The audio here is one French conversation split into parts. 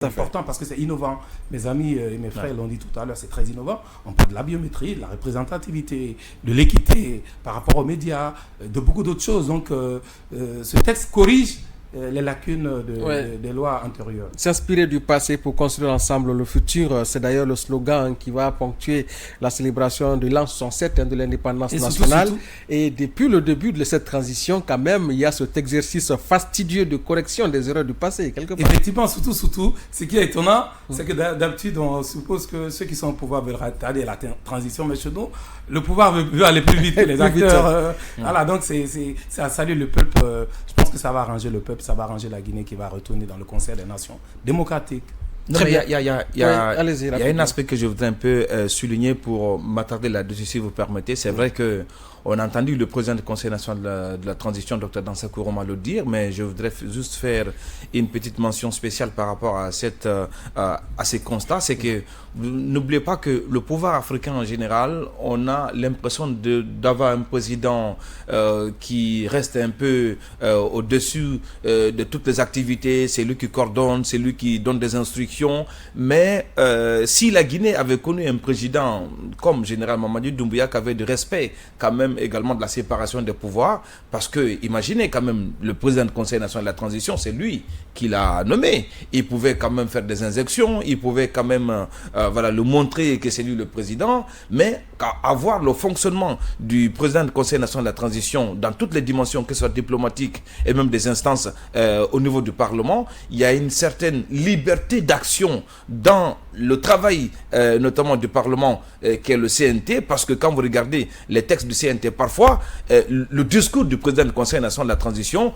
C'est important parce que c'est innovant. Mes amis et mes frères l'ont dit tout à l'heure, c'est très innovant. On parle de la biométrie, de la représentativité, de l'équité par rapport aux médias, de beaucoup d'autres choses. Donc ce texte corrige les lacunes des lois antérieures. S'inspirer du passé pour construire ensemble le futur, c'est d'ailleurs le slogan qui va ponctuer la célébration de l'an 67 de l'indépendance nationale. Et depuis le début de cette transition, quand même, il y a cet exercice fastidieux de correction des erreurs du passé, quelque part. Effectivement, surtout, ce qui est étonnant, c'est que d'habitude, on suppose que ceux qui sont au pouvoir veulent retarder la transition, mais chez nous, le pouvoir veut aller plus vite que les acteurs. Voilà, donc c'est à saluer le peuple. Je pense que ça va arranger le peuple, ça va arranger la Guinée qui va retourner dans le concert des nations démocratiques. Non, mais il y a un aspect que je voudrais un peu souligner pour m'attarder là-dessus, si vous permettez. C'est vrai que on a entendu le président du Conseil national de la transition, Dr Dansa Kourouma, le dire, mais je voudrais juste faire une petite mention spéciale par rapport à ces constats. C'est que n'oubliez pas que le pouvoir africain en général, on a l'impression d'avoir un président qui reste un peu au-dessus de toutes les activités. C'est lui qui coordonne, c'est lui qui donne des instructions. Mais si la Guinée avait connu un président comme général Mamadou Doumbouya, qui avait du respect quand même également de la séparation des pouvoirs, parce que imaginez quand même, le président du Conseil national de la transition, c'est lui qui l'a nommé. Il pouvait quand même faire des injections, il pouvait quand même le montrer que c'est lui le président, mais avoir le fonctionnement du président du Conseil national de la transition dans toutes les dimensions, que ce soit diplomatiques et même des instances au niveau du Parlement, il y a une certaine liberté d'action dans le travail notamment du Parlement qui est le CNT, parce que quand vous regardez les textes du CNT, parfois le discours du président du Conseil national de la transition,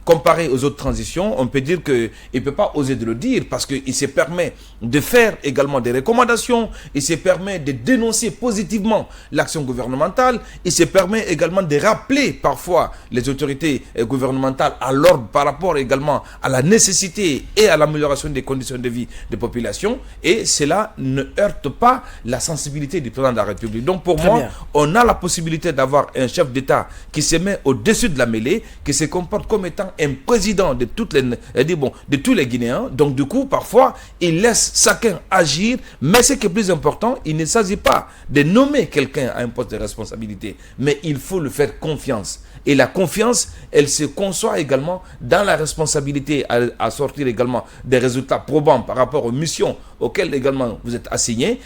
comparé aux autres transitions, on peut dire qu'il ne peut pas oser de le dire, parce qu'il se permet de faire également des recommandations, il se permet de dénoncer positivement l'action gouvernementale, il se permet également de rappeler parfois les autorités gouvernementales à l'ordre par rapport également à la nécessité et à l'amélioration des conditions de vie des populations, et cela ne heurte pas la sensibilité du président de la République. Donc pour moi, on a la possibilité d'avoir un chef d'État qui se met au-dessus de la mêlée, qui se comporte comme étant un président de tous les Guinéens. Donc du coup, parfois, il laisse chacun agir, mais ce qui est plus important, il ne s'agit pas de nommer quelqu'un à un poste de responsabilité, mais il faut lui faire confiance. Et la confiance, elle se conçoit également dans la responsabilité à sortir également des résultats probants par rapport aux missions auxquelles également vous êtes assigné.